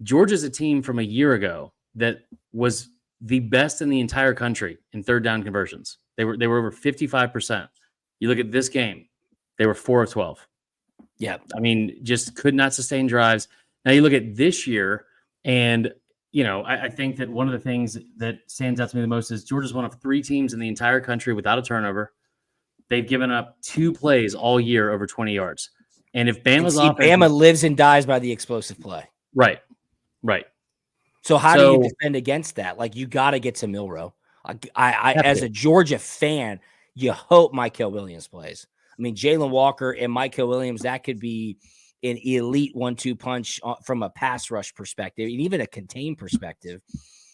Georgia's a team from a year ago that was the best in the entire country in third down conversions. They were over 55%. You look at this game, they were 4 of 12. Yeah. I mean, just could not sustain drives. Now you look at this year, and you know, I think that one of the things that stands out to me the most is Georgia's one of 3 teams in the entire country without a turnover. They've given up 2 plays all year over 20 yards. And if Bama's offense, Bama lives and dies by the explosive play. Right. So how do you defend against that? Like you got to get to Milroe. I as a Georgia fan, you hope Michael Williams plays. I mean, Jalen Walker and Michael Williams, that could be an elite 1-2 punch from a pass rush perspective and even a contained perspective.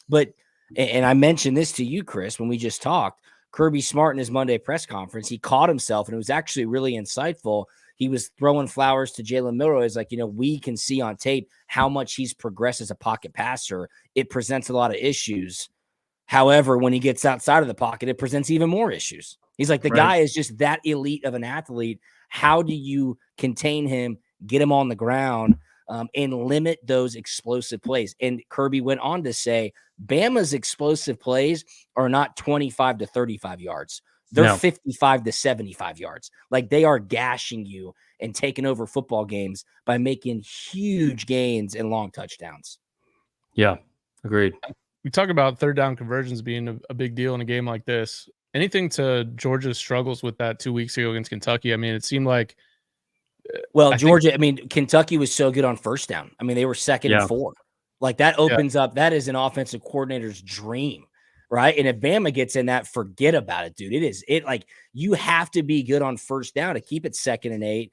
But, and I mentioned this to you, Chris, when we just talked, Kirby Smart in his Monday press conference, he caught himself and it was actually really insightful. He was throwing flowers to Jalen Milroe. He's like, you know, we can see on tape how much he's progressed as a pocket passer. It presents a lot of issues. However, when he gets outside of the pocket, it presents even more issues. He's like, the guy is just that elite of an athlete. How do you contain him, get him on the ground, and limit those explosive plays? And Kirby went on to say, Bama's explosive plays are not 25 to 35 yards. They're 55 to 75 yards. Like they are gashing you and taking over football games by making huge gains and long touchdowns. Yeah, agreed. We talk about third down conversions being a big deal in a game like this. Anything to Georgia's struggles with that 2 weeks ago against Kentucky? I mean, it seemed like Kentucky was so good on first down. I mean, they were second and 4. Like that opens up. That is an offensive coordinator's dream. right? And if Bama gets in that, forget about it, dude. It like you have to be good on first down to keep it 2nd and 8,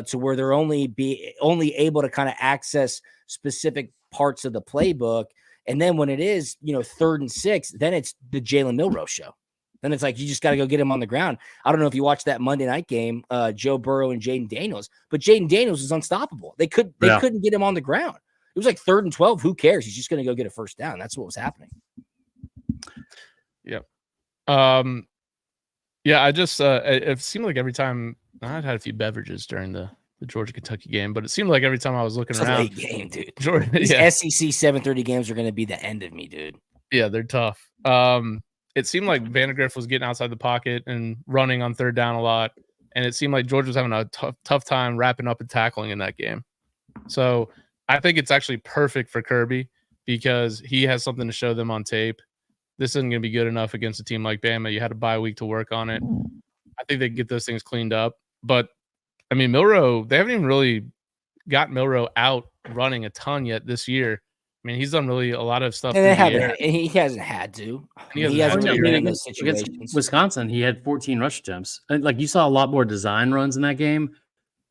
to where they're only able to kind of access specific parts of the playbook. And then when it is, 3rd and 6, then it's the Jalen Milroe show. Then it's like you just got to go get him on the ground. I don't know if you watched that Monday night game, Joe Burrow and Jaden Daniels, but Jaden Daniels was unstoppable. They couldn't get him on the ground. It was like 3rd and 12. Who cares? He's just going to go get a first down. That's what was happening. Yep. Yeah, I just it seemed like every time I'd had a few beverages during the Georgia Kentucky game, but it seemed like every time I was looking around, it's a late game, dude. Georgia, These SEC 7:30 games are going to be the end of me, dude. Yeah, they're tough. It seemed like Vandegrift was getting outside the pocket and running on 3rd down a lot, and it seemed like Georgia was having a tough time wrapping up and tackling in that game. So I think it's actually perfect for Kirby because he has something to show them on tape. This isn't going to be good enough against a team like Bama. You had a bye week to work on it. I think they can get those things cleaned up. But, I mean, Milroe, they haven't even really got Milroe out running a ton yet this year. I mean, he's done really a lot of stuff. And he hasn't had to. He hasn't been in those situations. Wisconsin, he had 14 rush attempts. And like you saw a lot more design runs in that game,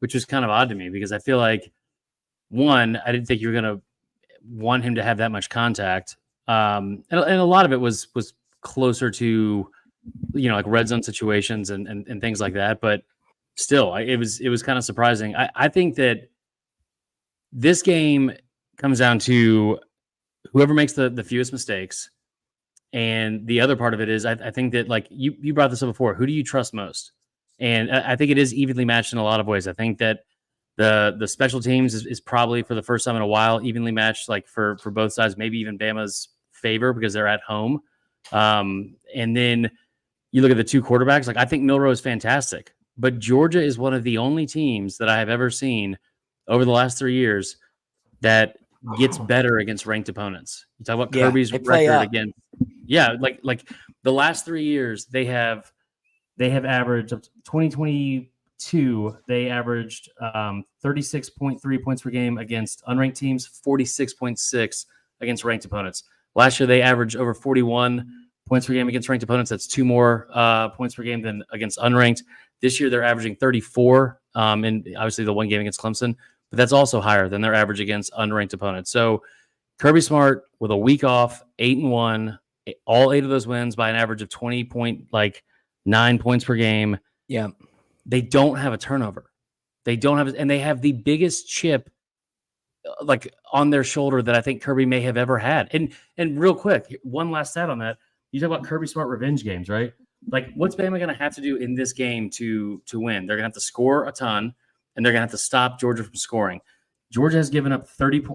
which was kind of odd to me because I feel like, one, I didn't think you were going to want him to have that much contact. And a lot of it was closer to, like red zone situations and things like that. But still, it was kind of surprising. I think that this game comes down to whoever makes the fewest mistakes. And the other part of it is I think that, like you brought this up before, who do you trust most? And I think it is evenly matched in a lot of ways. I think that the special teams is probably for the first time in a while evenly matched, like for both sides, maybe even Bama's favor because they're at home. And then you look at the two quarterbacks, like I think Milroe is fantastic, but Georgia is one of the only teams that I have ever seen over the last 3 years that gets better against ranked opponents. You talk about Kirby's record against, like the last 3 years they have averaged 2022. They averaged 36.3 points per game against unranked teams, 46.6 against ranked opponents. Last year they averaged over 41 points per game against ranked opponents. That's 2 more points per game than against unranked. This year they're averaging 34, and obviously the one game against Clemson, but that's also higher than their average against unranked opponents. So Kirby Smart with a week off, 8-1, all 8 of those wins by an average of 20.9 points per game. Yeah. They don't have a turnover. They don't have, and they have the biggest chip like on their shoulder that I think Kirby may have ever had. And real quick, one last stat on that. You talk about Kirby Smart revenge games, right? Like what's Bama going to have to do in this game to win? They're going to have to score a ton, and they're going to have to stop Georgia from scoring. Georgia has given up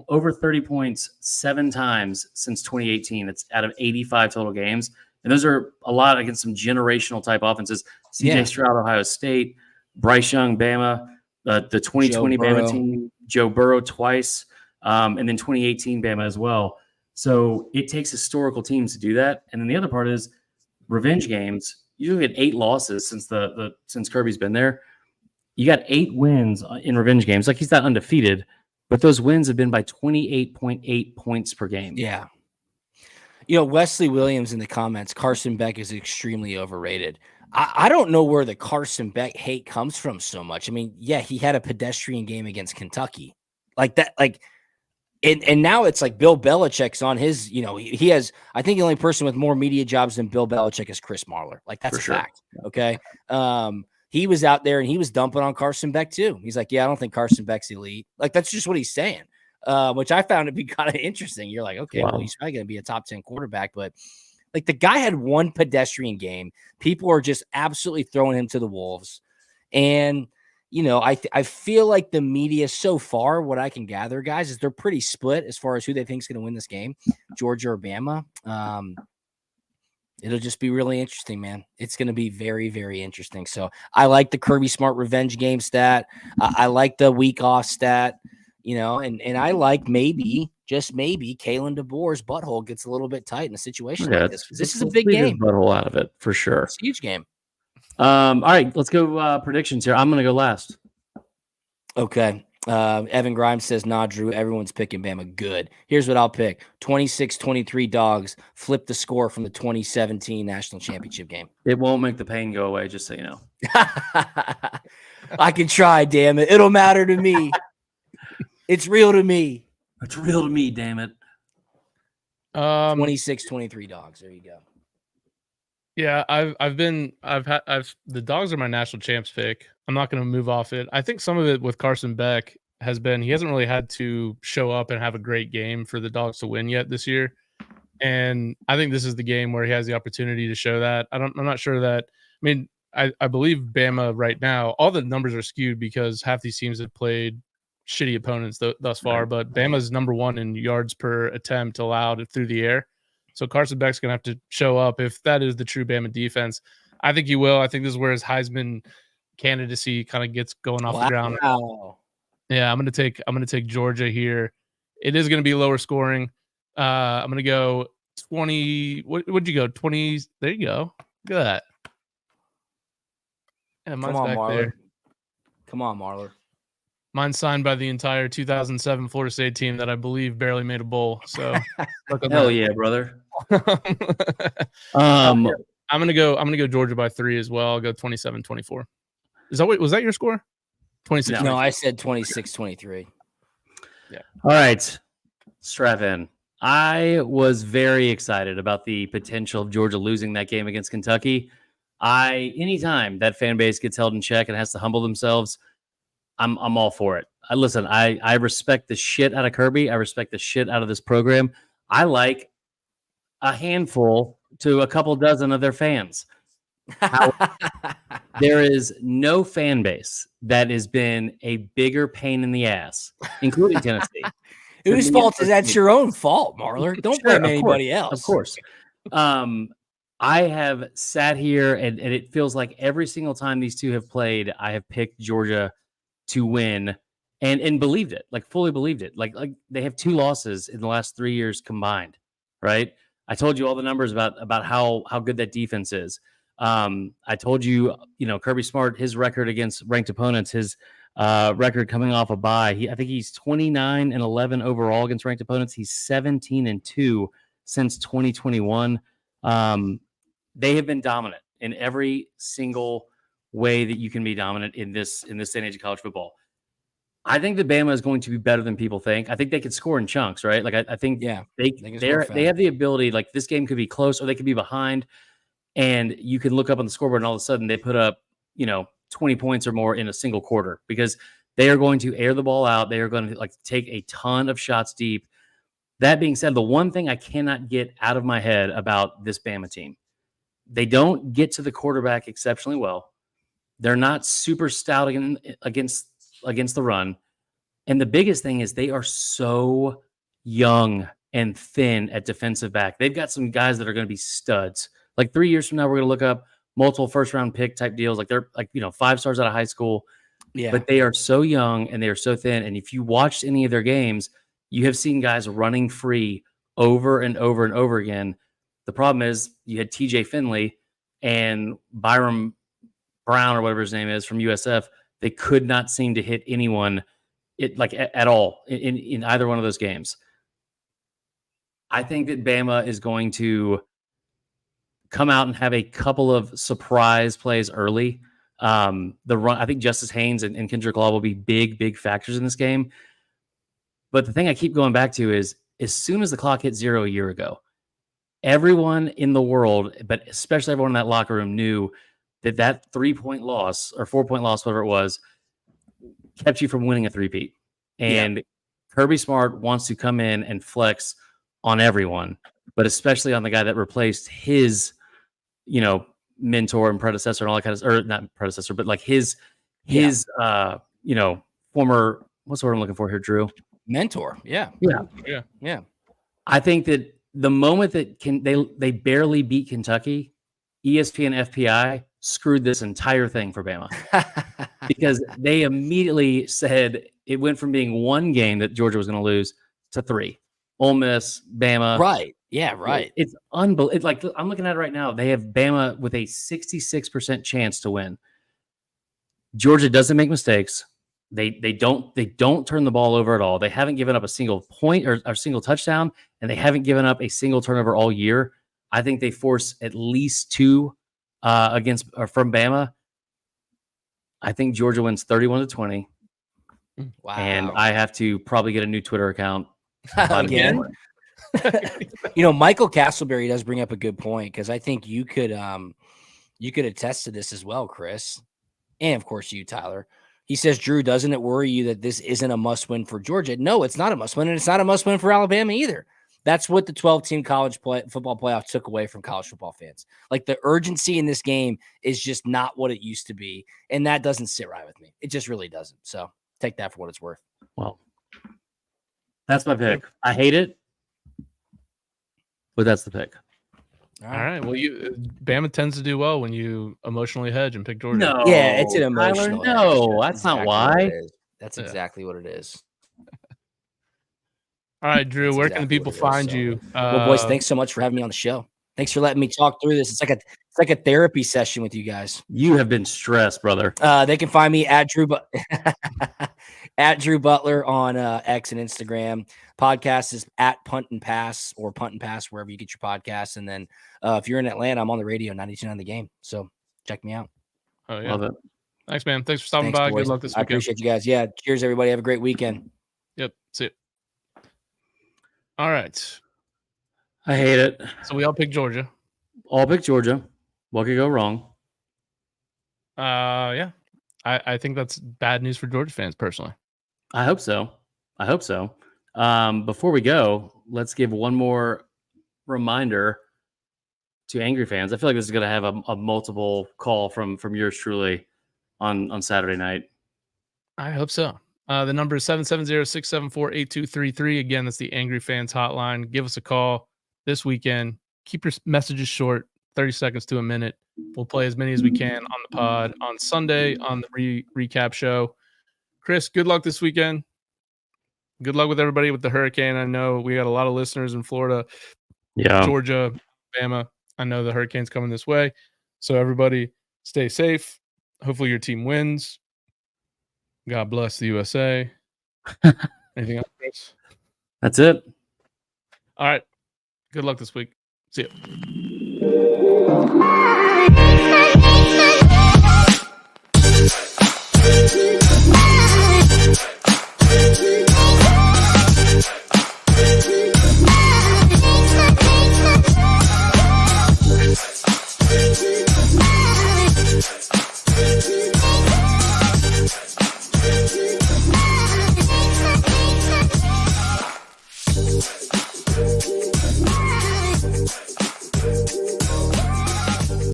over 30 points 7 times since 2018. It's out of 85 total games. And those are a lot against some generational type offenses. CJ Stroud, Ohio State, Bryce Young, Bama, the 2020 Bama team, Joe Burrow twice, and then 2018 Bama as well. So it takes historical teams to do that. And then the other part is revenge games. You get 8 losses since Kirby's been there. You got 8 wins in revenge games. Like he's not undefeated, but those wins have been by 28.8 points per game. Yeah. Wesley Williams in the comments, Carson Beck is extremely overrated. I don't know where the Carson Beck hate comes from so much. I mean, yeah, he had a pedestrian game against Kentucky. Like that, and now it's like Bill Belichick's on his, he has, I think the only person with more media jobs than Bill Belichick is Chris Marler. Like that's a fact. Okay. He was out there and he was dumping on Carson Beck too. He's like, yeah, I don't think Carson Beck's elite. Like, that's just what he's saying. Which I found to be kind of interesting. You're like, okay, well, he's probably going to be a top 10 quarterback, but like the guy had one pedestrian game. People are just absolutely throwing him to the wolves. And, I feel like the media so far, what I can gather, guys, is they're pretty split as far as who they think is going to win this game, Georgia or Bama. It'll just be really interesting, man. It's going to be very, very interesting. So I like the Kirby Smart revenge game stat. I like the week off stat. And I like just maybe, Kalen DeBoer's butthole gets a little bit tight in a situation like this. This is a big game. Butthole out of it for sure. It's a huge game. All right, let's go predictions here. I'm going to go last. Okay. Evan Grimes says, nah, Drew, everyone's picking Bama. Good. Here's what I'll pick. 26-23 Dogs. Flip the score from the 2017 National Championship game. It won't make the pain go away, just so you know. I can try, damn it. It'll matter to me. It's real to me. It's real to me, damn it. 26-23 Dogs. There you go. Yeah, the Dogs are my national champs pick. I'm not going to move off it. I think some of it with Carson Beck has been he hasn't really had to show up and have a great game for the Dogs to win yet this year. And I think this is the game where he has the opportunity to show that. I'm not sure that. I mean, I believe Bama right now, all the numbers are skewed because half these teams have played shitty opponents thus far, but Bama's number 1 in yards per attempt allowed through the air. So Carson Beck's going to have to show up if that is the true Bama defense. I think he will. I think this is where his Heisman candidacy kind of gets going off the ground. Yeah, I'm going to take Georgia here. It is going to be lower scoring. I'm going to go 20. What'd you go? 20. There you go. Look at that. Yeah, mine's Come on, back Marler. there. Come on, Marler. Mine's signed by the entire 2007 Florida State team that I believe barely made a bowl. So, hell yeah, brother. I'm gonna go Georgia by 3 as well. I'll go 27-24. Was that your score? 26. No, I said 26-23. Yeah. All right, strap in. I was very excited about the potential of Georgia losing that game against Kentucky. Anytime that fan base gets held in check and has to humble themselves, I'm all for it. I respect the shit out of Kirby. I respect the shit out of this program. I like a handful to a couple dozen of their fans. There is no fan base that has been a bigger pain in the ass, including Tennessee. Whose fault is that? It's your own fault, Marler. Don't blame anybody else. Of course. I have sat here and it feels like every single time these two have played, I have picked Georgia to win and believed it, like fully believed it. Like they have 2 losses in the last 3 years combined, right? I told you all the numbers about how good that defense is. I told you, Kirby Smart, his record against ranked opponents, his record coming off a bye. I think he's 29-11 overall against ranked opponents. He's 17-2 since 2021. They have been dominant in every single way that you can be dominant in this day and age of college football. I think that Bama is going to be better than people think. I think they could score in chunks, right? Like I think they have the ability. Like this game could be close or they could be behind, and you can look up on the scoreboard and all of a sudden they put up 20 points or more in a single quarter because they are going to air the ball out. They are going to take a ton of shots deep. That being said, the one thing I cannot get out of my head about this Bama team, they don't get to the quarterback exceptionally well. They're not super stout against the run. And the biggest thing is they are so young and thin at defensive back. They've got some guys that are going to be studs. Like 3 years from now, we're going to look up multiple first-round pick type deals. Like they're 5 stars out of high school. Yeah. But they are so young and they are so thin. And if you watched any of their games, you have seen guys running free over and over and over again. The problem is you had TJ Finley and Byram Brown or whatever his name is from USF. They could not seem to hit anyone at all in either one of those games. I think that Bama is going to come out and have a couple of surprise plays early. The run, I think Justice Haynes and Kendrick Law will be big factors in this game. But the thing I keep going back to is as soon as the clock hit 0 a year ago, everyone in the world, but especially everyone in that locker room, knew that 3-point loss or 4-point loss, whatever it was, kept you from winning a three-peat. And Kirby Smart wants to come in and flex on everyone, but especially on the guy that replaced his, mentor and predecessor and all that kind of, or not predecessor, but like his former, what's the word I'm looking for here, Drew? Mentor. Yeah. I think that the moment that they barely beat Kentucky, ESPN FPI screwed this entire thing for Bama because they immediately said it went from being one game that Georgia was going to lose to 3. Ole Miss, Bama. Right. Yeah, right. It's unbelievable. Like I'm looking at it right now. They have Bama with a 66% chance to win. Georgia doesn't make mistakes. They don't turn the ball over at all. They haven't given up a single point or a single touchdown, and they haven't given up a single turnover all year. I think they force at least 2 from Bama. I think Georgia wins 31-20. Wow. And I have to probably get a new Twitter account again. Michael Castleberry does bring up a good point, because I think you could attest to this as well, Chris, and of course you, Tyler. He says, Drew, doesn't it worry you that this isn't a must-win for Georgia? No, it's not a must-win, and it's not a must-win for Alabama either. That's what the 12-team college football playoff took away from college football fans. Like, the urgency in this game is just not what it used to be, and that doesn't sit right with me. It just really doesn't. So take that for what it's worth. Well, that's my pick. I hate it, but that's the pick. All right. Well, Bama tends to do well when you emotionally hedge and pick Georgia. No, yeah, it's an emotional. Tyler, no, that's not why. That's exactly what it is. All right, Drew. Where can the people find you? Well, boys, thanks so much for having me on the show. Thanks for letting me talk through this. It's like a therapy session with you guys. You have been stressed, brother. They can find me at at Drew Butler on X and Instagram. Podcast is at Punt and Pass, or Punt and Pass wherever you get your podcasts. And then if you're in Atlanta, I'm on the radio 92.9 The Game. So check me out. Oh yeah, love it. Thanks, man. Thanks for stopping by. Boys. Good luck this I weekend. appreciate you guys. Yeah, cheers, everybody. Have a great weekend. Yep. See you. All right. I hate it. So we all picked Georgia. All pick Georgia. What could go wrong? Yeah. I think that's bad news for Georgia fans, personally. I hope so. Before we go, let's give one more reminder to angry fans. I feel like this is going to have a multiple call from yours truly on Saturday night. I hope so. The number is 770-674-8233. Again, that's the Angry Fans Hotline. Give us a call this weekend. Keep your messages short, 30 seconds to a minute. We'll play as many as we can on the pod on Sunday on the recap show. Chris, good luck this weekend. Good luck with everybody with the hurricane. I know we got a lot of listeners in Florida, Georgia, Bama. I know the hurricane's coming this way. So everybody stay safe. Hopefully your team wins. God bless the USA. Anything else, Chris? That's it. All right. Good luck this week. See you.